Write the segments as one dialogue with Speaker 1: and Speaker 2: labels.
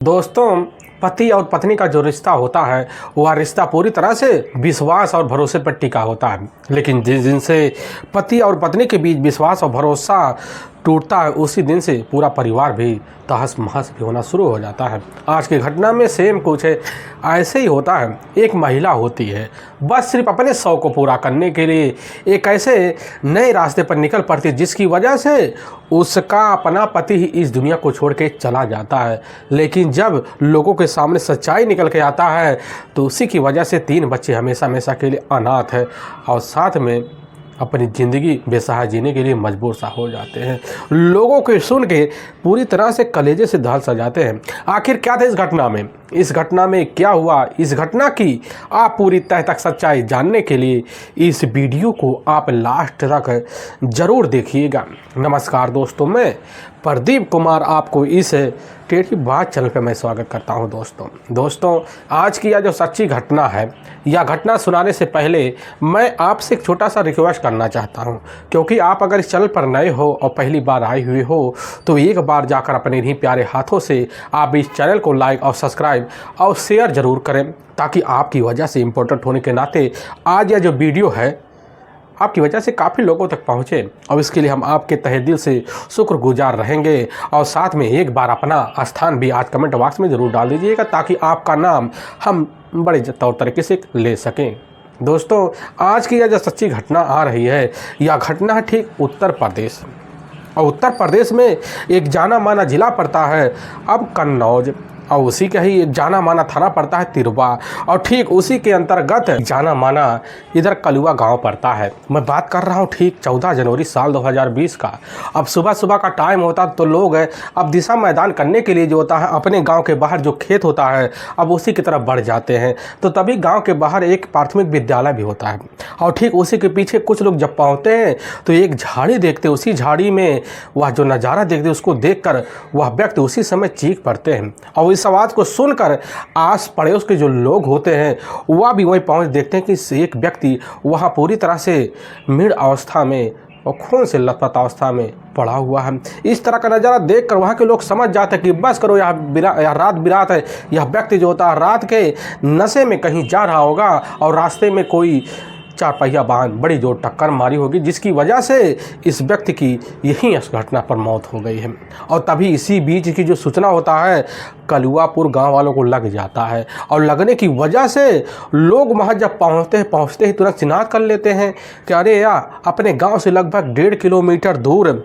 Speaker 1: दोस्तों, पति और पत्नी का जो रिश्ता होता है वह रिश्ता पूरी तरह से विश्वास और भरोसे पर टिका होता है। लेकिन जिस दिन से पति और पत्नी के बीच विश्वास और भरोसा टूटता है उसी दिन से पूरा परिवार भी तहस महस भी होना शुरू हो जाता है। आज की घटना में सेम कुछ ऐसे ही होता है। एक महिला होती है, बस सिर्फ अपने शौक को पूरा करने के लिए एक ऐसे नए रास्ते पर निकल पड़ती है जिसकी वजह से उसका अपना पति ही इस दुनिया को छोड़ के चला जाता है। लेकिन जब लोगों के सामने सच्चाई निकल के आता है तो उसी की वजह से 3 बच्चे हमेशा हमेशा के लिए अनाथ है और साथ में अपनी ज़िंदगी बेसहारा जीने के लिए मजबूर सा हो जाते हैं। लोगों के सुन के पूरी तरह से कलेजे से दाल सा जाते हैं। आखिर क्या था इस घटना में, इस घटना में क्या हुआ, इस घटना की आप पूरी तह तक सच्चाई जानने के लिए इस वीडियो को आप लास्ट तक ज़रूर देखिएगा। नमस्कार दोस्तों, मैं प्रदीप कुमार आपको इस टेढ़ी बात चैनल पर मैं स्वागत करता हूं। दोस्तों आज की यह जो सच्ची घटना है, यह घटना सुनाने से पहले मैं आपसे एक छोटा सा रिक्वेस्ट करना चाहता हूं, क्योंकि आप अगर इस चैनल पर नए हो और पहली बार आए हुए हो तो एक बार जाकर अपने इन्हीं प्यारे हाथों से आप इस चैनल को लाइक और सब्सक्राइब और शेयर ज़रूर करें, ताकि आपकी वजह से इम्पोर्टेंट होने के नाते आज यह जो वीडियो है आपकी वजह से काफ़ी लोगों तक पहुँचे। और इसके लिए हम आपके तहे दिल से शुक्रगुजार रहेंगे। और साथ में एक बार अपना स्थान भी आज कमेंट बॉक्स में ज़रूर डाल दीजिएगा, ताकि आपका नाम हम बड़े तौर तरीके से ले सकें। दोस्तों आज की यह जो सच्ची घटना आ रही है, यह घटना है ठीक उत्तर प्रदेश। और उत्तर प्रदेश में एक जाना माना ज़िला पड़ता है अब कन्नौज, और उसी का ही एक जाना माना थाना पड़ता है तिरवा, और ठीक उसी के अंतर्गत जाना माना इधर कलुआ गांव पड़ता है। मैं बात कर रहा हूं ठीक 14 जनवरी साल 2020 का। अब सुबह सुबह का टाइम होता तो लोग अब दिशा मैदान करने के लिए जो होता है अपने गांव के बाहर जो खेत होता है अब उसी की तरफ बढ़ जाते हैं। तो तभी गाँव के बाहर एक प्राथमिक विद्यालय भी होता है, और ठीक उसी के पीछे कुछ लोग जब पहुँचते हैं तो एक झाड़ी देखते, उसी झाड़ी में वह जो नज़ारा देखते उसको देख कर वह व्यक्ति उसी समय चीख पड़ते हैं। और इस आवाज़ को सुनकर आस पड़ोस के जो लोग होते हैं वह भी वहीं पहुंच देखते हैं कि एक व्यक्ति वहां पूरी तरह से मृत अवस्था में और खून से लथपथ अवस्था में पड़ा हुआ है। इस तरह का नज़ारा देखकर वहाँ के लोग समझ जाते हैं कि बस करो, यह रात बिरात है। यह व्यक्ति जो होता है रात के नशे में कहीं जा रहा होगा और रास्ते में कोई 4 पहिया वाहन बड़ी जोर टक्कर मारी होगी, जिसकी वजह से इस व्यक्ति की यही इस घटना पर मौत हो गई है। और तभी इसी बीच की जो सूचना होता है कलुआपुर गांव वालों को लग जाता है, और लगने की वजह से लोग वहाँ जब पहुँचते ही तुरंत चिन्हात कर लेते हैं कि अरे यार, अपने गाँव से लगभग 1.5 किलोमीटर दूर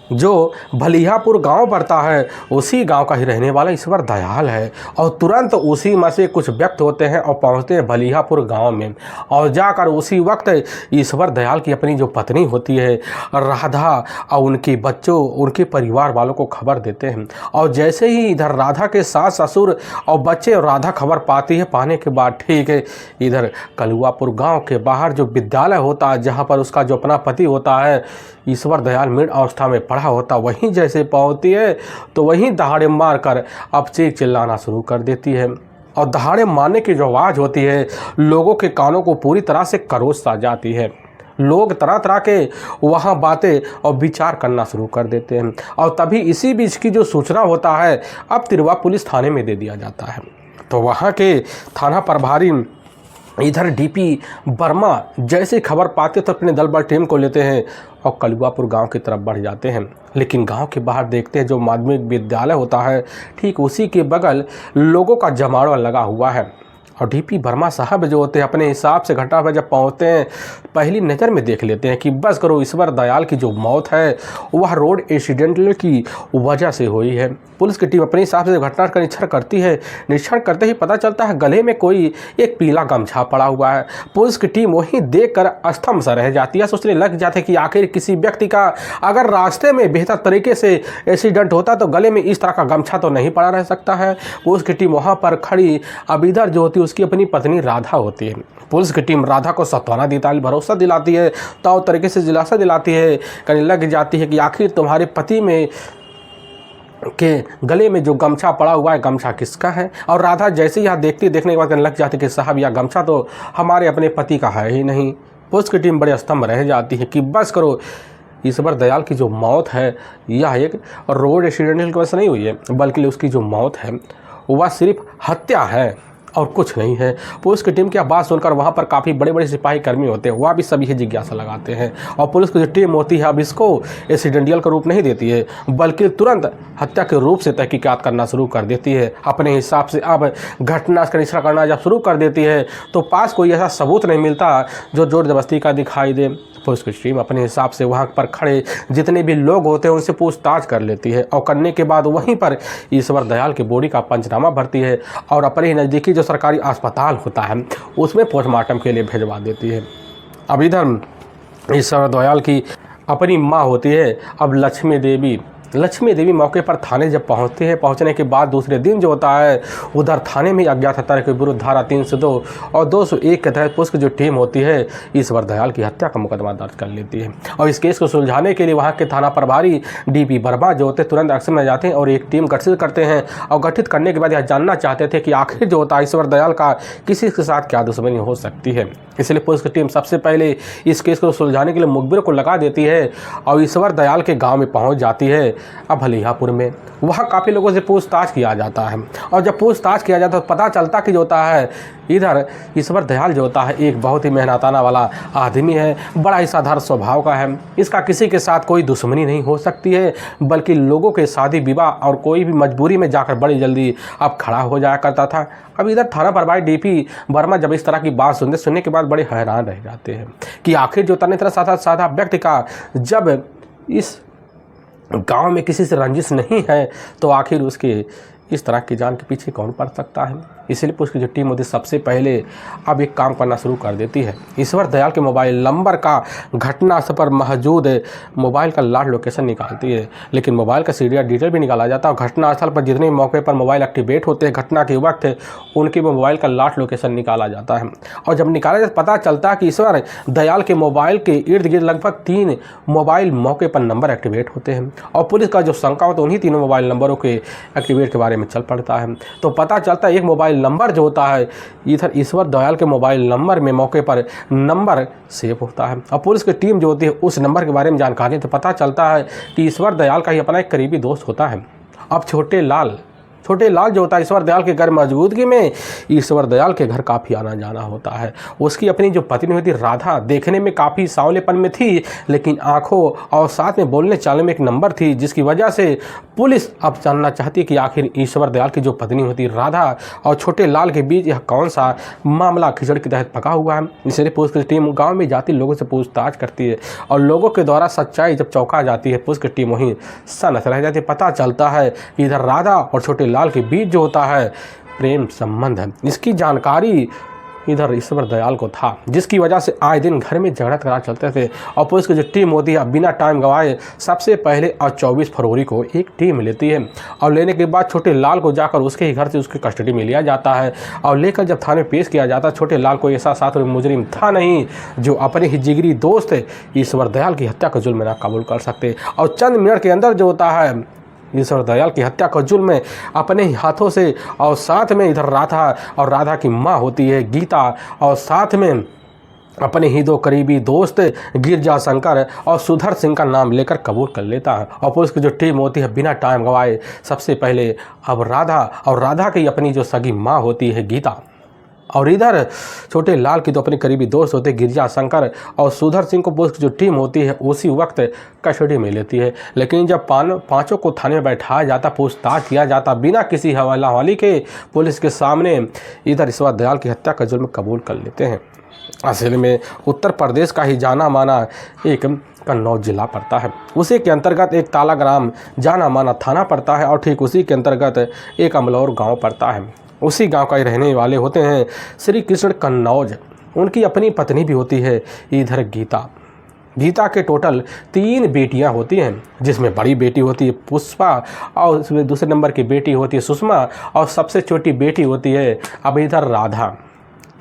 Speaker 1: जो भलियापुर गांव पड़ता है उसी गांव का ही रहने वाला ईश्वर दयाल है। और तुरंत उसी में से कुछ व्यक्ति होते हैं और पहुंचते हैं भलियापुर गांव में, और जाकर उसी वक्त ईश्वर दयाल की अपनी जो पत्नी होती है राधा और उनके बच्चों, उनके परिवार वालों को खबर देते हैं। और जैसे ही इधर राधा के सास ससुर और बच्चे और राधा खबर पाती है, पाने के बाद ठीक है इधर कलुआपुर गाँव के बाहर जो विद्यालय होता है जहाँ पर उसका जो अपना पति होता है ईश्वर दयाल मृत अवस्था में पड़ा होता, वहीं जैसे पहुंचती है तो वहीं दहाड़े मारकर अब चीख चिल्लाना शुरू कर देती है। और दहाड़े मारने की जो आवाज़ होती है लोगों के कानों को पूरी तरह से करोस सा जाती है। लोग तरह तरह के वहाँ बातें और विचार करना शुरू कर देते हैं। और तभी इसी बीच की जो सूचना होता है अब तिरवा पुलिस थाने में दे दिया जाता है। तो वहाँ के थाना प्रभारी इधर डीपी वर्मा जैसे खबर पाते तो अपने दल बल टीम को लेते हैं और कलुआपुर गांव की तरफ बढ़ जाते हैं। लेकिन गांव के बाहर देखते हैं जो माध्यमिक विद्यालय होता है ठीक उसी के बगल लोगों का जमावड़ा लगा हुआ है। और डीपी वर्मा साहब जो होते हैं अपने हिसाब से घटना पर जब पहुँचते हैं पहली नज़र में देख लेते हैं कि बस करो ईश्वर दयाल की जो मौत है वह रोड एक्सीडेंट की वजह से हुई है। पुलिस की टीम अपने हिसाब से घटना का निरीक्षण करती है। निरीक्षण करते ही पता चलता है गले में कोई एक पीला गमछा पड़ा हुआ है। पुलिस की टीम वहीं देखकर स्तंभ सा रह जाती है, सोचने लग जाते हैं कि आखिर किसी व्यक्ति का अगर रास्ते में बेहतर तरीके से एक्सीडेंट होता तो गले में इस तरह का गमछा तो नहीं पड़ा रह सकता है। पुलिस की टीम वहाँ पर खड़ी, अब इधर जो होती है उसकी अपनी पत्नी राधा होती है। पुलिस की टीम राधा को सांत्वना देती है, भरोसा दिलाती है, तो तरीके से दिलासा दिलाती है, कहने लग जाती है कि आखिर तुम्हारे पति में के गले में जो गमछा पड़ा हुआ है गमछा किसका है। और राधा जैसे ही देखने के बाद कहने लग जाती है कि साहब यह गमछा तो हमारे अपने पति का है ही नहीं। पुलिस की टीम बड़े स्तंभ रह जाती है कि बस करो, ईश्वर दयाल की जो मौत है यह एक रोड एक्सीडेंट की वजह से नहीं हुई है, बल्कि उसकी जो मौत है वह सिर्फ हत्या है और कुछ नहीं है। पुलिस की टीम की बात सुनकर वहाँ पर काफ़ी बड़े बड़े सिपाही कर्मी होते हैं, वह भी सभी जिज्ञासा लगाते हैं और पुलिस की जो टीम होती है अब इसको एक्सीडेंटल का रूप नहीं देती है, बल्कि तुरंत हत्या के रूप से तहकीकात करना शुरू कर देती है। अपने हिसाब से अब घटना का निरीक्षण करना जब शुरू कर देती है तो पास कोई ऐसा सबूत नहीं मिलता जो जोर जबरदस्ती का दिखाई दे। पुलिस की टीम अपने हिसाब से वहाँ पर खड़े जितने भी लोग होते हैं उनसे पूछताछ कर लेती है और करने के बाद वहीं पर ईश्वर दयाल की बॉडी का पंचनामा भरती है और अपने ही नज़दीकी जो सरकारी अस्पताल होता है उसमें पोस्टमार्टम के लिए भेजवा देती है। अब इधर ईश्वर दयाल की अपनी माँ होती है अब लक्ष्मी देवी मौके पर थाने जब पहुंचती है, पहुंचने के बाद दूसरे दिन जो होता है उधर थाने में अज्ञात हत्या के विरुद्ध धारा 302 और 201 के तहत पुलिस की जो टीम होती है ईश्वर दयाल की हत्या का मुकदमा दर्ज कर लेती है। और इस केस को सुलझाने के लिए वहां के थाना प्रभारी DP वर्मा जो होते तुरंत एक्शन में जाते हैं और एक टीम गठित करते हैं और गठित करने के बाद यह जानना चाहते थे कि आखिर जो होता है ईश्वर दयाल का किसी के साथ क्या दुश्मनी हो सकती है। इसलिए पुलिस की टीम सबसे पहले इस केस को सुलझाने के लिए मुखबिर को लगा देती है और ईश्वर दयाल के गाँव में पहुँच जाती है। अब भलियापुर में वहाँ काफ़ी लोगों से पूछताछ किया जाता है और जब पूछताछ किया जाता है तो पता चलता कि जो होता है इधर ईश्वर दयाल जो होता है एक बहुत ही मेहनताना वाला आदमी है, बड़ा ही साधारण स्वभाव का है। इसका किसी के साथ कोई दुश्मनी नहीं हो सकती है, बल्कि लोगों के शादी विवाह और कोई भी मजबूरी में जाकर बड़ी जल्दी अब खड़ा हो जाया करता था। अब इधर थाना प्रभारी DP वर्मा जब इस तरह की बात सुनने के बाद बड़े हैरान रह जाते हैं कि आखिर जो होता है इतना साधा व्यक्ति का जब इस गांव में किसी से रंजिश नहीं है तो आखिर उसके इस तरह की जान के पीछे कौन पड़ सकता है। इसलिए पुलिस की जो टीम होती है सबसे पहले अब एक काम करना शुरू कर देती है। ईश्वर दयाल के मोबाइल नंबर का घटना स्थल पर मौजूद मोबाइल का लास्ट लोकेशन निकालती है, लेकिन मोबाइल का सीरियल डिटेल भी निकाला जाता है और घटना स्थल पर जितने मौके पर मोबाइल एक्टिवेट होते हैं घटना के वक्त उनके मोबाइल का लास्ट लोकेशन निकाला जाता है। और जब निकाला जाता पता चलता है कि ईश्वर दयाल के मोबाइल के इर्द गिर्द लगभग 3 मोबाइल मौके पर नंबर एक्टिवेट होते हैं और पुलिस का जो शंका होता है उन्हीं तीनों मोबाइल नंबरों के एक्टिवेट के बारे में चल पड़ता है। तो पता चलता है एक मोबाइल नंबर जो होता है इधर ईश्वर दयाल के मोबाइल नंबर में मौके पर नंबर सेव होता है और पुलिस की टीम जो होती है उस नंबर के बारे में जानकारी तो पता चलता है कि ईश्वर दयाल का ही अपना एक करीबी दोस्त होता है। अब छोटे लाल जो होता है ईश्वर दयाल के घर मौजूदगी में ईश्वर दयाल के घर काफ़ी आना जाना होता है। उसकी अपनी जो पत्नी होती राधा देखने में काफ़ी सांवलेपन में थी, लेकिन आंखों और साथ में बोलने चालने में एक नंबर थी, जिसकी वजह से पुलिस अब जानना चाहती है कि आखिर ईश्वर दयाल की जो पत्नी होती राधा और छोटे लाल के बीच यह कौन सा मामला खिचड़ के तहत पका हुआ है। इसलिए पुलिस की टीम गाँव में जाती लोगों से पूछताछ करती है और लोगों के द्वारा सच्चाई जब चौंका जाती है पुलिस की टीम वहीं सनक रह जाती है। पता चलता है कि इधर राधा और छोटे लाल के बीच जो होता है प्रेम संबंध है। इसकी जानकारी इधर ईश्वर दयाल को था, जिसकी वजह से आए दिन घर में झगड़ा तकरार चलते थे और पुलिस की जो टीम होती है बिना टाइम गंवाए सबसे पहले और 24 फरवरी को एक टीम लेती है और लेने के बाद छोटे लाल को जाकर उसके ही घर से उसकी कस्टडी में लिया जाता है और लेकर जब थाने पेश किया जाता है छोटे लाल को ऐसा साथ मुजरिम था नहीं जो अपने ही जिगरी दोस्त ईश्वर दयाल की हत्या का जुल्म ना कबूल कर सकते और चंद मिनट के अंदर जो होता है ईश्वर दयाल की हत्या का जुल्म में अपने ही हाथों से और साथ में इधर राधा और राधा की माँ होती है गीता और साथ में अपने ही 2 करीबी दोस्त गिरजा शंकर और सुधर सिंह का नाम लेकर कबूल कर लेता है और पुलिस की जो टीम होती है बिना टाइम गंवाए सबसे पहले अब राधा और राधा की अपनी जो सगी माँ होती है गीता और इधर छोटे लाल की तो अपने करीबी दोस्त होते गिरजा शंकर और सुधर सिंह को पुलिस की जो टीम होती है उसी वक्त कस्टडी में लेती है। लेकिन जब पांचों को थाने में बैठाया जाता पूछताछ किया जाता बिना किसी हवाले के पुलिस के सामने इधर ईश्वर दयाल की हत्या का जुर्म कबूल कर लेते हैं। असल में उत्तर प्रदेश का ही जाना माना एक कन्नौज जिला पड़ता है, उसी के अंतर्गत एक ताला ग्राम जाना माना थाना पड़ता है और ठीक उसी के अंतर्गत एक अमलौर गाँव पड़ता है। उसी गांव का ही रहने वाले होते हैं श्री कृष्ण कन्नौज। उनकी अपनी पत्नी भी होती है इधर गीता के टोटल 3 बेटियां होती हैं, जिसमें बड़ी बेटी होती है पुष्पा और उसमें दूसरे नंबर की बेटी होती है सुषमा और सबसे छोटी बेटी होती है अब इधर राधा।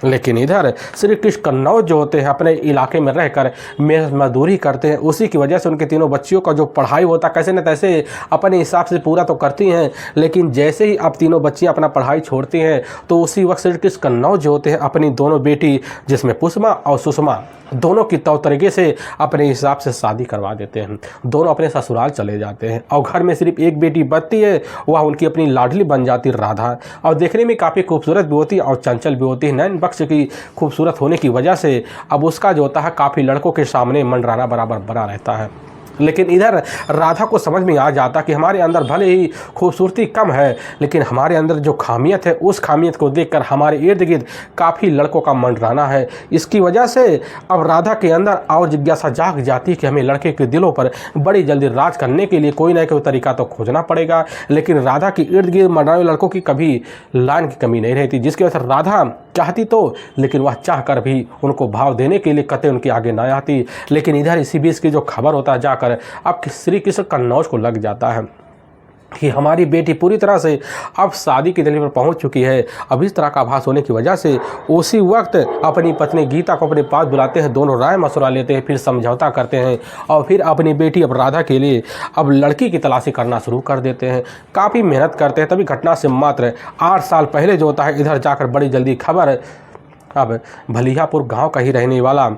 Speaker 1: लेकिन इधर श्री कृष्ण कन्नौज जो होते हैं अपने इलाके में रहकर मेहनत मजदूरी करते हैं। उसी की वजह से उनके तीनों बच्चियों का जो पढ़ाई होता है कैसे न तैसे अपने हिसाब से पूरा तो करती हैं, लेकिन जैसे ही अब तीनों बच्चियां अपना पढ़ाई छोड़ती हैं तो उसी वक्त श्री कृष्ण कन्नौज जो होते हैं अपनी दोनों बेटी जिसमें पुष्मा और सुषमा दोनों की तौर तरीके से अपने हिसाब से शादी करवा देते हैं। दोनों अपने ससुराल चले जाते हैं और घर में सिर्फ एक बेटी बचती है, वह उनकी अपनी लाडली बन जाती राधा, और देखने में काफ़ी खूबसूरत भी होती है और चंचल भी होती है। नैन बख्श की खूबसूरत होने की वजह से अब उसका जो होता है काफ़ी लड़कों के सामने मंडराना बराबर बना रहता है। लेकिन इधर राधा को समझ में आ जाता कि हमारे अंदर भले ही खूबसूरती कम है, लेकिन हमारे अंदर जो खामियत है उस खामियत को देखकर हमारे इर्द गिर्द काफ़ी लड़कों का मंडराना है। इसकी वजह से अब राधा के अंदर और जिज्ञासा जाग जाती है कि हमें लड़के के दिलों पर बड़ी जल्दी राज करने के लिए कोई ना कोई तरीका तो खोजना पड़ेगा। लेकिन राधा की इर्द गिर्द मंडराने लड़कों की कभी लाइन की कमी नहीं रहती, जिसकी वजह से राधा चाहती तो, लेकिन वह चाह कर भी उनको भाव देने के लिए कतई उनके आगे ना आती। लेकिन इधर इसी बीच की जो खबर होता है जाकर अब श्री कृष्ण कन्नौज को लग जाता है कि हमारी बेटी पूरी तरह से अब शादी की दलील पर पहुंच चुकी है। अब इस तरह का आभास होने की वजह से उसी वक्त अपनी पत्नी गीता को अपने पास बुलाते हैं, दोनों राय मशवरा लेते हैं, फिर समझौता करते हैं और फिर अपनी बेटी अब राधा के लिए अब लड़की की तलाशी करना शुरू कर देते हैं। काफ़ी मेहनत करते हैं। तभी घटना से मात्र 8 साल पहले जो होता है इधर जाकर बड़ी जल्दी खबर अब भलियापुर गाँव का ही रहने वाला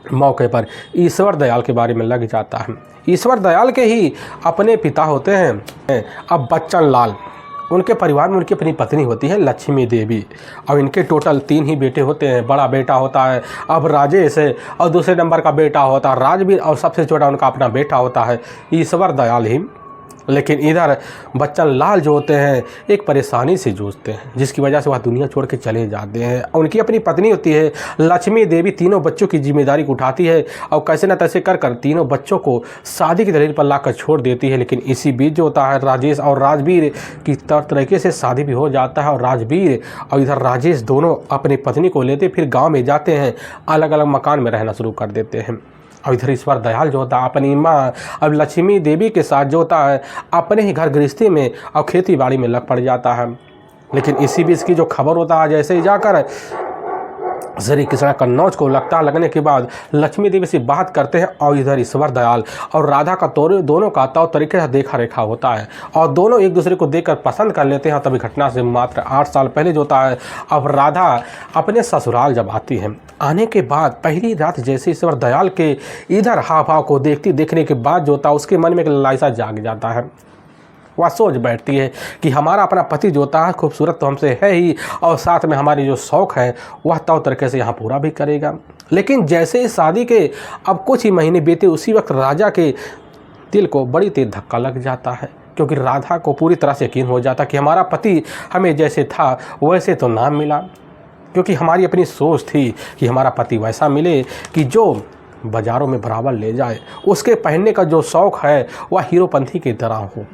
Speaker 1: मौके पर ईश्वर दयाल के बारे में लग जाता है। ईश्वर दयाल के ही अपने पिता होते हैं अब बच्चन लाल। उनके परिवार में उनकी अपनी पत्नी होती है लक्ष्मी देवी और इनके टोटल 3 ही बेटे होते हैं। बड़ा बेटा होता है अब राजेश और दूसरे नंबर का बेटा होता है राजवीर और सबसे छोटा उनका अपना बेटा होता है ईश्वर दयाल ही। लेकिन इधर बच्चन लाल जो होते हैं एक परेशानी से जूझते हैं, जिसकी वजह से वह दुनिया छोड़ के चले जाते हैं। उनकी अपनी पत्नी होती है लक्ष्मी देवी, तीनों बच्चों की जिम्मेदारी उठाती है और कैसे न तैसे कर तीनों बच्चों को शादी की दलील पर लाकर छोड़ देती है। लेकिन इसी बीच जो होता है राजेश और राजवीर की तरीके से शादी भी हो जाता है और राजवीर और इधर राजेश दोनों अपनी पत्नी को लेते फिर गाँव में जाते हैं, अलग अलग मकान में रहना शुरू कर देते हैं। और इधर ईश्वर दयाल जो होता है अपनी माँ अब लक्ष्मी देवी के साथ जो होता है अपने ही घर गृहस्थी में और खेती बाड़ी में लग पड़ जाता है। लेकिन इसी बीच की जो खबर होता है जैसे ही जाकर श्री कृष्ण कन्नौज को लगने के बाद लक्ष्मी देवी से बात करते हैं और इधर ईश्वर दयाल और राधा का दोनों का तौर तरीके से देखा रेखा होता है और दोनों एक दूसरे को देखकर पसंद कर लेते हैं। तभी घटना से मात्र 8 साल पहले जो होता है अब राधा अपने ससुराल जब आती है, आने के बाद पहली रात जैसे ईश्वर दयाल के इधर हाव भाव को देखने के बाद जो होता है उसके मन में एक लालसा जाग जाता है। वह सोच बैठती है कि हमारा अपना पति जो होता है खूबसूरत तो हमसे है ही और साथ में हमारी जो शौक़ है वह तौर तरीके से यहाँ पूरा भी करेगा। लेकिन जैसे ही शादी के अब कुछ ही महीने बीते उसी वक्त राजा के दिल को बड़ी तेज धक्का लग जाता है, क्योंकि राधा को पूरी तरह से यकीन हो जाता कि हमारा पति हमें जैसे था वैसे तो ना मिला, क्योंकि हमारी अपनी सोच थी कि हमारा पति वैसा मिले कि जो बाज़ारों में बराबर ले जाए, उसके पहनने का जो शौक़ है वह हीरोपंथी की तरह हो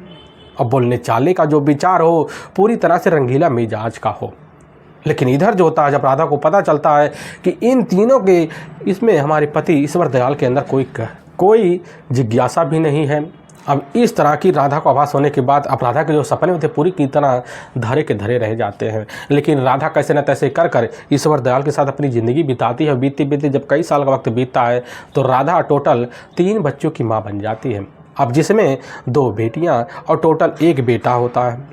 Speaker 1: और बोलने चालने का जो विचार हो पूरी तरह से रंगीला मिजाज का हो। लेकिन इधर जो होता है जब राधा को पता चलता है कि इन तीनों के इसमें हमारे पति ईश्वर दयाल के अंदर कोई जिज्ञासा भी नहीं है। अब इस तरह की राधा को आभास होने के बाद अब राधा के जो सपने होते पूरी की तरह धरे के धरे रह जाते हैं। लेकिन राधा कैसे न तैसे कर ईश्वर दयाल के साथ अपनी ज़िंदगी बिताती है। बीतते बीतते जब कई साल का वक्त बीतता है तो राधा टोटल 3 बच्चों की माँ बन जाती है, अब जिसमें 2 बेटियां और टोटल 1 बेटा होता है।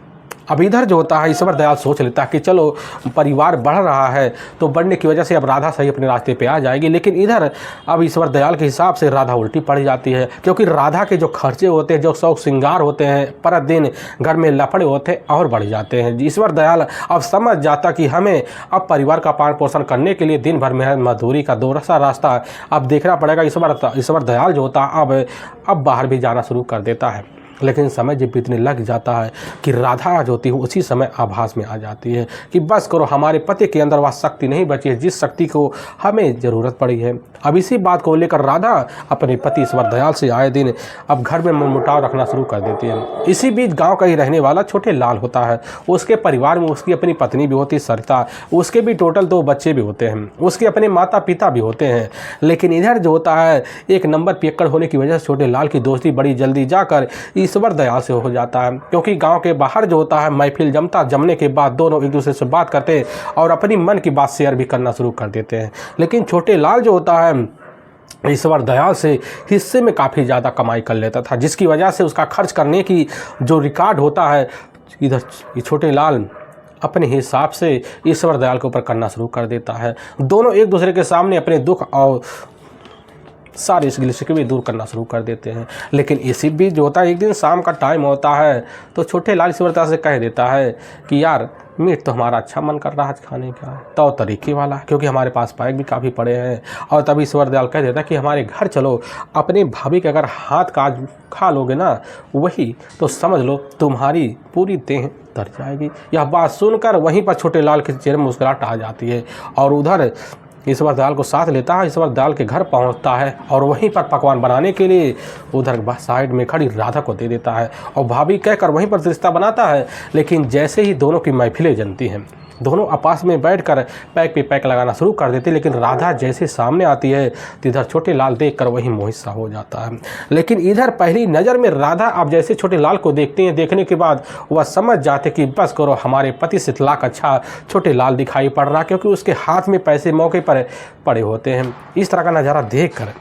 Speaker 1: अब इधर जो होता है ईश्वर दयाल सोच लेता है कि चलो परिवार बढ़ रहा है तो बढ़ने की वजह से अब राधा सही अपने रास्ते पे आ जाएगी। लेकिन इधर अब ईश्वर दयाल के हिसाब से राधा उल्टी पड़ जाती है, क्योंकि राधा के जो खर्चे होते हैं, जो शौक श्रृंगार होते हैं, पर दिन घर में लफड़े होते हैं और बढ़ जाते हैं। ईश्वर दयाल अब समझ जाता कि हमें अब परिवार का पालन पोषण करने के लिए दिन भर मेहनत मजदूरी का दूसरा रास्ता अब देखना पड़ेगा। ईश्वर दयाल जो होता है अब बाहर भी जाना शुरू कर देता है। लेकिन समय जब बीतने लग जाता है कि राधा जो होती है उसी समय आभास में आ जाती है कि बस करो, हमारे पति के अंदर वह शक्ति नहीं बची है जिस शक्ति को हमें ज़रूरत पड़ी है। अब इसी बात को लेकर राधा अपने पति ईश्वर दयाल से आए दिन अब घर में मनमुटाव रखना शुरू कर देती है। इसी बीच गांव का ही रहने वाला छोटे लाल होता है, उसके परिवार में उसकी अपनी पत्नी भी होती है सरिता, उसके भी टोटल 2 बच्चे भी होते हैं, उसके अपने माता पिता भी होते हैं। लेकिन इधर जो होता है एक नंबर पियक्कड़ होने की वजह से छोटे लाल की दोस्ती बड़ी जल्दी जाकर ईश्वर दयाल से हो जाता है, क्योंकि गांव के बाहर जो होता है महफिल जमने के बाद दोनों एक दूसरे से बात करते और अपनी मन की बात शेयर भी करना शुरू कर देते हैं। लेकिन छोटे लाल जो होता है ईश्वर दयाल से हिस्से में काफ़ी ज़्यादा कमाई कर लेता था, जिसकी वजह से उसका खर्च करने की जो रिकॉर्ड होता है इधर ये छोटे लाल अपने हिसाब से ईश्वर दयाल के ऊपर करना शुरू कर देता है। दोनों एक दूसरे के सामने अपने दुख और सारे इस गिले शिकवे दूर करना शुरू कर देते हैं। लेकिन इसी बीच जो होता है एक दिन शाम का टाइम होता है तो छोटे लाल ईश्वर दयाल से कह देता है कि यार मीट तो हमारा अच्छा मन कर रहा है आज खाने का, तो तरीके वाला, क्योंकि हमारे पास पैक भी काफ़ी पड़े हैं। और तभी ईश्वर दयाल कह देता है कि हमारे घर चलो, अपनी भाभी के अगर हाथ का आज खा लोगे ना वही तो समझ लो तुम्हारी पूरी देह तर जाएगी। यह बात सुनकर वहीं पर छोटे लाल के चेहरे में मुस्कुराहट आ जाती है और उधर ईश्वर दयाल को साथ लेता है। ईश्वर दयाल के घर पहुंचता है और वहीं पर पकवान बनाने के लिए उधर साइड में खड़ी राधा को दे देता है और भाभी कहकर वहीं पर रिश्ता बनाता है। लेकिन जैसे ही दोनों की महफिलें जमती हैं, दोनों आपस में बैठकर पैक पे पैक लगाना शुरू कर देते, लेकिन राधा जैसे सामने आती है तो इधर छोटे लाल देखकर वही मोहित सा हो जाता है। लेकिन इधर पहली नज़र में राधा अब जैसे छोटे लाल को देखते हैं, देखने के बाद वह समझ जाते कि बस करो, हमारे पति से लाख अच्छा छोटे लाल दिखाई पड़ रहा, क्योंकि उसके हाथ में पैसे मौके पर पड़े होते हैं। इस तरह का नज़ारा देख कर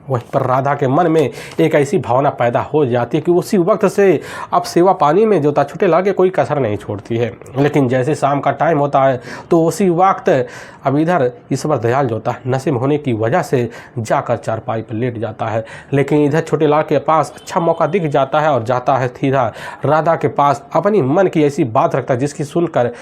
Speaker 1: वहीं पर राधा के मन में एक ऐसी भावना पैदा हो जाती है कि उसी वक्त से अब सेवा पानी में जो था छोटे लाल के कोई कसर नहीं छोड़ती है। लेकिन जैसे शाम का टाइम होता है तो उसी वक्त अब इधर ईश्वर दयाल जो होता है नशे में होने की वजह से जाकर चारपाई पर लेट जाता है। लेकिन इधर छोटे लाल के पास अच्छा मौका दिख जाता है और जाता है सीधा राधा के पास, अपनी मन की ऐसी बात रखता है जिसकी सुनकर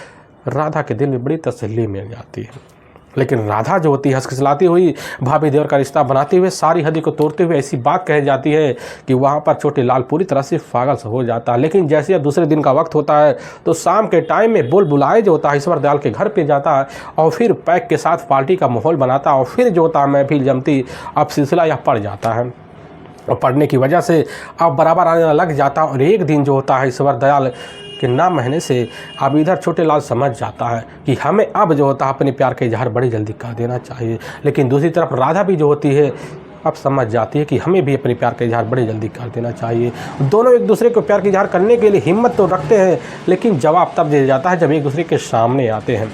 Speaker 1: राधा के दिल में बड़ी तसल्ली मिल जाती है। लेकिन राधा जो होती है हंसखिलाती हुई भाभी देवर का रिश्ता बनाते हुए सारी हदी को तोड़ते हुए ऐसी बात कह जाती है कि वहाँ पर छोटे लाल पूरी तरह से पागल से हो जाता है। लेकिन जैसे अब दूसरे दिन का वक्त होता है तो शाम के टाइम में बुलाए जो होता है ईश्वर दयाल के घर पे जाता है और फिर पैक के साथ पार्टी का माहौल बनाता है और फिर जो होता है महफिल जमती अब सिलसिला यह पड़ जाता है और पढ़ने की वजह से अब बराबर आने लग जाता है। और एक दिन जो होता है ईश्वर दयाल के ना महीने से अब इधर छोटे लाल समझ जाता है कि हमें अब जो होता है अपने प्यार का इजहार बड़ी जल्दी कर देना चाहिए। लेकिन दूसरी तरफ राधा भी जो होती है अब समझ जाती है कि हमें भी अपने प्यार का इजहार बड़ी जल्दी कर देना चाहिए। दोनों एक दूसरे को प्यार का इजहार करने के लिए हिम्मत तो रखते हैं, लेकिन जवाब तब दे जाता है जब एक दूसरे के सामने आते हैं।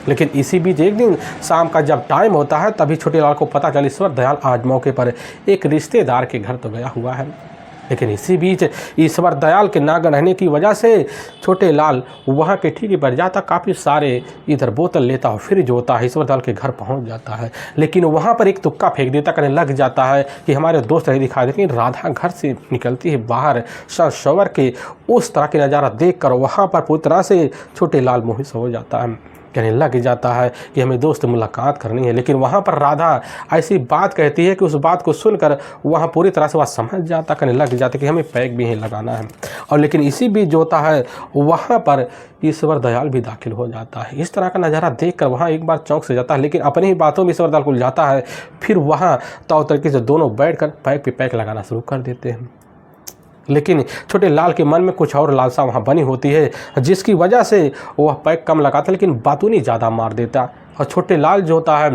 Speaker 1: लेकिन इसी बीच एक दिन शाम का जब टाइम होता है तभी छोटे लाल को पता चला ईश्वर दयाल आज मौके पर एक रिश्तेदार के घर तो गया हुआ है। लेकिन इसी बीच ईश्वर दयाल के नागन रहने की वजह से छोटे लाल वहाँ के ठिकाने पर जाता, काफ़ी सारे इधर बोतल लेता और फिर जो होता है ईश्वर दयाल के घर पहुँच जाता है। लेकिन वहाँ पर एक तुक्का फेंक देता, कहने लग जाता है कि हमारे दोस्त नहीं दिखाई देते। लेकिन राधा घर से निकलती है बाहर सर के उस तरह के नज़ारा देख कर वहाँ पर पूरी तरह से छोटे लाल मोहित हो जाता है, कहने लग जाता है कि हमें दोस्त मुलाकात करनी है। लेकिन वहाँ पर राधा ऐसी बात कहती है कि उस बात को सुनकर वहाँ पूरी तरह से वह समझ जाता, कहने लग जाता कि हमें पैक भी ही लगाना है। और लेकिन इसी बीच जो होता है वहाँ पर ईश्वर दयाल भी दाखिल हो जाता है। इस तरह का नज़ारा देखकर वहाँ एक बार चौंक से जाता है, लेकिन अपनी ही बातों में ईश्वर दयाल को जाता है। फिर वहाँ तौर तरीके से दोनों बैठकर पैक पे पैक लगाना शुरू कर देते हैं। लेकिन छोटे लाल के मन में कुछ और लालसा वहाँ बनी होती है, जिसकी वजह से वह पैक कम लगाता, लेकिन बातूनी ज़्यादा मार देता। और छोटे लाल जो होता है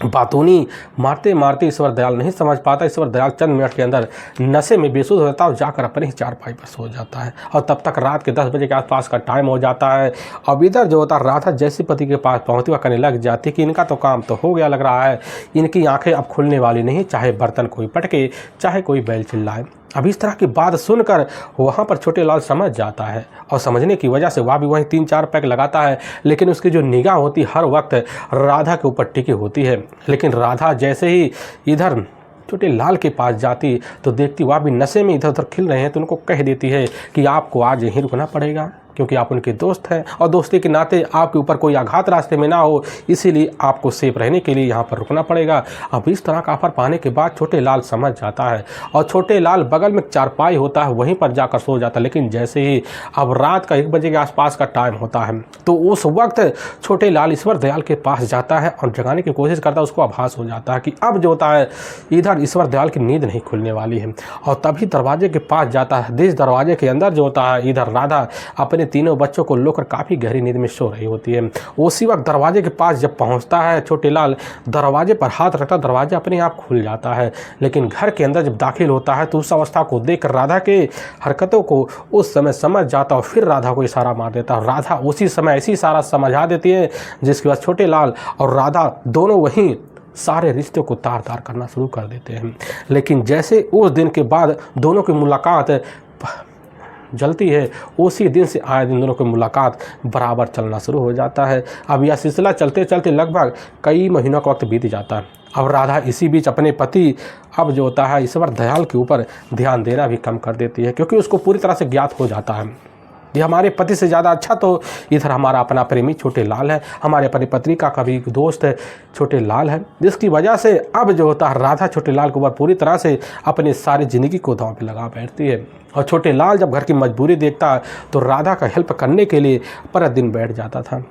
Speaker 1: बातूनी मारते मारते ईश्वर दयाल नहीं समझ पाता। ईश्वर दयाल चंद मिनट के अंदर नशे में बेसुध हो जाता है और जाकर अपने ही चारपाई पर सो जाता है। और तब तक रात के 10 बजे के आसपास का टाइम हो जाता है। अब इधर जो होता है राधा जैसे पति के पास पहुँचती हुआ कहने लग जाती कि इनका तो काम तो हो गया लग रहा है, इनकी आंखें अब खुलने वाली नहीं, चाहे बर्तन कोई पटके चाहे कोई बैल चिल्लाए। अब इस तरह की बात सुनकर वहाँ पर छोटे लाल समझ जाता है और समझने की वजह से वह भी वहीं 3-4 पैक लगाता है। लेकिन उसकी जो निगाह होती हर वक्त राधा के ऊपर टिकी होती है। लेकिन राधा जैसे ही इधर छोटे लाल के पास जाती तो देखती वह भी नशे में इधर उधर खिल रहे हैं, तो उनको कह देती है कि आपको आज यहीं रुकना पड़ेगा, क्योंकि आप उनके दोस्त हैं और दोस्ती के नाते आपके ऊपर कोई आघात रास्ते में ना हो, इसीलिए आपको सेफ रहने के लिए यहाँ पर रुकना पड़ेगा। अब इस तरह का ऑफर पाने के बाद छोटे लाल समझ जाता है और छोटे लाल बगल में चारपाई होता है वहीं पर जाकर सो जाता है। लेकिन जैसे ही अब रात का 1 बजे के आसपास का टाइम होता है तो उस वक्त छोटे लाल ईश्वर दयाल के पास जाता है और जगाने की कोशिश करता है। उसको आभास हो जाता है कि अब जो होता है इधर ईश्वर दयाल की नींद नहीं खुलने वाली है। और तभी दरवाजे के पास जाता है। जिस दरवाजे के अंदर जो होता है इधर राधा अपने तीनों बच्चों को लेकर काफ़ी गहरी नींद में सो रही होती है। उसी वक्त दरवाजे के पास जब पहुंचता है छोटेलाल, दरवाजे पर हाथ रखता, दरवाजा अपने आप खुल जाता है। लेकिन घर के अंदर जब दाखिल होता है तो उस अवस्था को देखकर राधा के हरकतों को उस समय समझ जाता और फिर राधा को इशारा मार देता और राधा उसी समय ऐसी इशारा समझा देती है जिसके बाद छोटेलाल और राधा दोनों वहीं सारे रिश्तों को तार तार करना शुरू कर देते हैं। लेकिन जैसे उस दिन के बाद दोनों की मुलाकात जलती है, उसी दिन से आए दिन दोनों की मुलाकात बराबर चलना शुरू हो जाता है। अब यह सिलसिला चलते चलते लगभग कई महीनों का वक्त बीत जाता है। अब राधा इसी बीच अपने पति अब जो होता है ईश्वर दयाल के ऊपर ध्यान देना भी कम कर देती है, क्योंकि उसको पूरी तरह से ज्ञात हो जाता है ये हमारे पति से ज़्यादा अच्छा तो इधर हमारा अपना प्रेमी छोटेलाल है, हमारे अपनी पत्नी का कभी दोस्त है छोटेलाल है, जिसकी वजह से अब जो होता है राधा छोटेलाल के ऊपर पूरी तरह से अपनी सारी ज़िंदगी को दांव पे लगा बैठती है। और छोटेलाल जब घर की मजबूरी देखता तो राधा का हेल्प करने के लिए पर दिन बैठ जाता था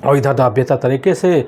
Speaker 1: और इधर बेहतर तरीके से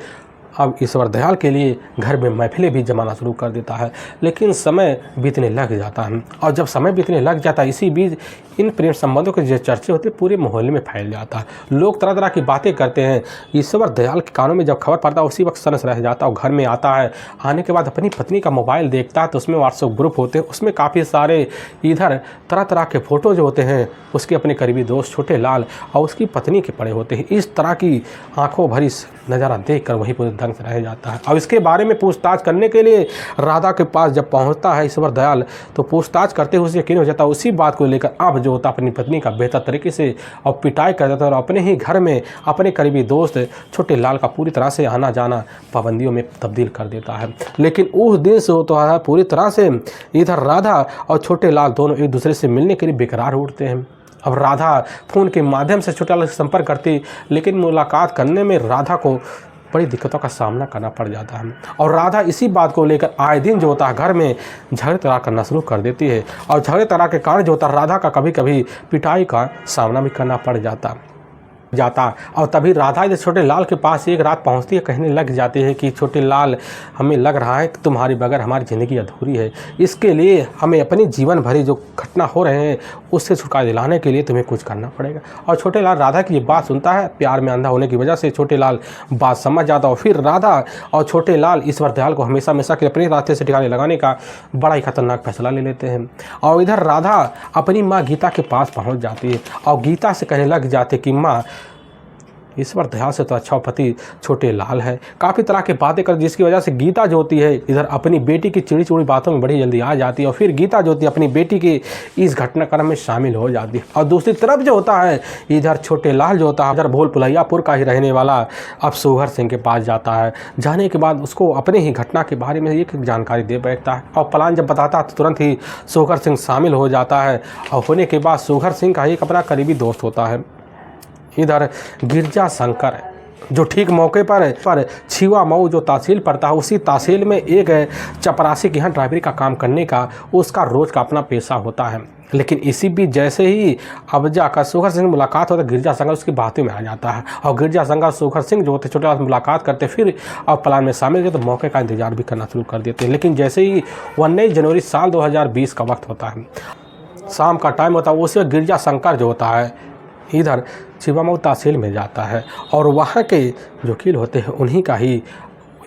Speaker 1: अब ईश्वर दयाल के लिए घर में महफिलें भी जमाना शुरू कर देता है। लेकिन समय बीतने लग जाता है और जब समय बीतने लग जाता है इसी बीच इन प्रेम संबंधों के जो चर्चे होते पूरे मोहल्ले में फैल जाता है। लोग तरह तरह की बातें करते हैं। ईश्वर दयाल के कानों में जब खबर पड़ता है उसी वक्त सनस रह जाता है और घर में आता है। आने के बाद अपनी पत्नी का मोबाइल देखता है तो उसमें व्हाट्सएप ग्रुप होते हैं, उसमें काफ़ी सारे इधर तरह तरह के फ़ोटो जो होते हैं उसके अपने करीबी दोस्त छोटेलाल और उसकी पत्नी के पड़े होते हैं। इस तरह की आंखों भरी नज़ारा देख कर वहीं पूरे दंग से रह जाता है। और इसके बारे में पूछताछ करने के लिए राधा के पास जब पहुंचता है ईश्वर दयाल तो पूछताछ करते हुए उसे यकीन हो जाता है उसी बात को लेकर अब जो होता अपनी पत्नी का बेहतर तरीके से और पिटाई कर देता है और अपने ही घर में अपने करीबी दोस्त छोटेलाल का पूरी तरह से आना जाना पाबंदियों में तब्दील कर देता है। लेकिन उस दिन से होता है पूरी तरह से इधर राधा और छोटेलाल दोनों एक दूसरे से मिलने के लिए बेकरार उठते हैं। अब राधा फ़ोन के माध्यम से छोटेलाल से संपर्क करती, लेकिन मुलाकात करने में राधा को बड़ी दिक्कतों का सामना करना पड़ जाता है और राधा इसी बात को लेकर आए दिन जो होता है घर में झगड़े तड़ा करना शुरू कर देती है और झगड़े तड़ा के कारण जो होता है राधा का कभी कभी पिटाई का सामना भी करना पड़ जाता और तभी राधा इधर छोटेलाल के पास एक रात पहुंचती है, कहने लग जाती है कि छोटेलाल हमें लग रहा है कि तुम्हारे बगैर हमारी ज़िंदगी अधूरी है, इसके लिए हमें अपनी जीवन भरी जो घटना हो रहे हैं उससे छुटकारा दिलाने के लिए तुम्हें कुछ करना पड़ेगा। और छोटेलाल राधा की ये बात सुनता है, प्यार में अंधा होने की वजह से छोटेलाल बात समझ जाता और फिर राधा और छोटेलाल ईश्वर दयाल को हमेशा हमेशा के अपने रास्ते से ठिकाने लगाने का बड़ा ही खतरनाक फैसला ले लेते हैं। और इधर राधा अपनी माँ गीता के पास पहुँच जाती है और गीता से कहने लग जाते कि माँ ईश्वर दयाल से तो अच्छा पति छोटेलाल है। काफ़ी तरह की बातें कर जिसकी वजह से गीता जो होती है इधर अपनी बेटी की चिड़ी चिड़ी बातों में बड़ी जल्दी आ जाती है और फिर गीता जो होती है अपनी बेटी की इस घटनाक्रम में शामिल हो जाती है। और दूसरी तरफ जो होता है इधर छोटेलाल जो होता है इधर भोल पुलैयापुर का ही रहने वाला अब सोहर सिंह के पास जाता है। जाने के बाद उसको अपने ही घटना के बारे में एक जानकारी दे बैठता है और प्लान जब बताता है तो तुरंत ही सोहर सिंह शामिल हो जाता है। और होने के बाद सोहर सिंह का एक अपना करीबी दोस्त होता है इधर गिरजा शंकर, जो ठीक मौके पर छिवा मऊ जो तहसील पड़ता है उसी तहसील में एक चपरासी के यहाँ ड्राइवरी का काम करने का उसका रोज़ का अपना पेशा होता है। लेकिन इसी बीच जैसे ही अब जाकर सोहर सिंह मुलाकात होता है गिरजा शंकर उसकी बातों में आ जाता है और गिरजा शंकर सोहर सिंह जो होते छोटे मुलाकात करते फिर अब प्लान में शामिल होते तो मौके का इंतजार भी करना शुरू कर देते हैं। लेकिन जैसे ही 19 जनवरी साल 2020 का वक्त होता है, शाम का टाइम होता है, उसे गिरजा शंकर जो होता है इधर छिवामऊ तहसील में जाता है और वहाँ के जो वकील होते हैं उन्हीं का ही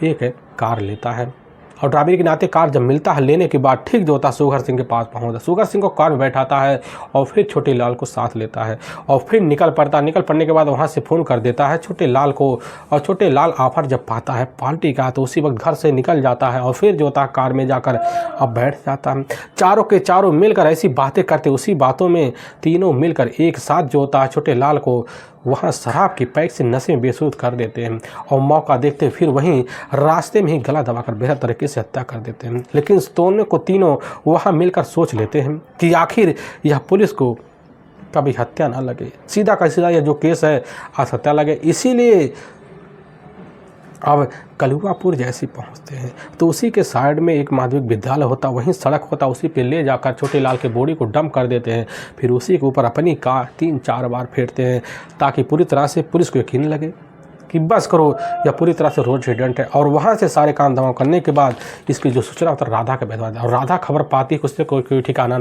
Speaker 1: एक कार लेता है और ड्राइवर के नाते कार जब मिलता है लेने के बाद ठीक जो होता है सोहर सिंह के पास पहुँचता, सोहर सिंह को कार में बैठाता है और फिर छोटेलाल को साथ लेता है और फिर निकल पड़ने के बाद वहाँ से फ़ोन कर देता है छोटेलाल को और छोटेलाल ऑफर जब पाता है पार्टी का तो उसी वक्त घर से निकल जाता है और फिर जो होता है कार में जाकर अब बैठ जाता है। चारों के चारों मिलकर ऐसी बातें करते उसी बातों में तीनों मिलकर एक साथ जो होता है छोटेलाल को वहाँ शराब की पैक से नशे में बेसुध कर देते हैं और मौका देखते फिर वहीं रास्ते में ही गला दबाकर बेहतर तरीके से हत्या कर देते हैं। लेकिन दोनों को तीनों वहाँ मिलकर सोच लेते हैं कि आखिर यह पुलिस को कभी हत्या ना लगे, सीधा का सीधा यह जो केस है आज हत्या लगे। इसीलिए अब कलुआपुर जैसे पहुंचते हैं तो उसी के साइड में एक माध्यमिक विद्यालय होता, वहीं सड़क होता, उसी पे ले जाकर छोटेलाल के बॉडी को डंप कर देते हैं। फिर उसी के ऊपर अपनी कार 3-4 बार फेरते हैं ताकि पूरी तरह से पुलिस को यकीन लगे कि बस करो, यह पूरी तरह से रोड एक्सीडेंट है। और वहाँ से सारे काम धाम करने के बाद इसकी जो सूचना होता है राधा के भेजवा, और राधा खबर पाती है कि उससे कोई ठिकाना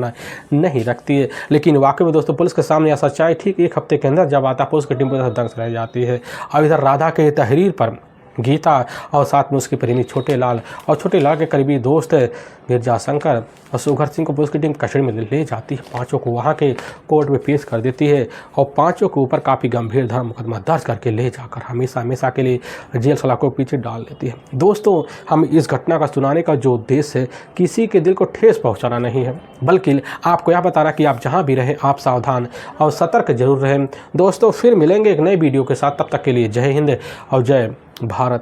Speaker 1: नहीं रखती है। लेकिन वाकई में दोस्तों पुलिस के सामने यह सच्चाई ठीक एक हफ्ते के अंदर जब आता, पुलिस की टीम पूरी दंग रह जाती है। अब इधर राधा के तहरीर पर गीता और साथ में उसकी प्रेमी छोटे लाल और छोटे लाल के करीबी दोस्त गिरजा शंकर और सुघर सिंह को पुलिस की टीम कस्टडी में ले जाती है। पांचों को वहां के कोर्ट में पेश कर देती है और पांचों के ऊपर काफ़ी गंभीर धर्म मुकदमा दर्ज करके ले जाकर हमेशा के लिए जेल सलाखों के पीछे डाल देती है। दोस्तों, हम इस घटना का सुनाने का जो उद्देश्य है किसी के दिल को ठेस पहुँचाना नहीं है, बल्कि आपको यह बताना कि आप जहाँ भी रहें आप सावधान और सतर्क जरूर रहें। दोस्तों, फिर मिलेंगे एक नए वीडियो के साथ, तब तक के लिए जय हिंद और जय भारत।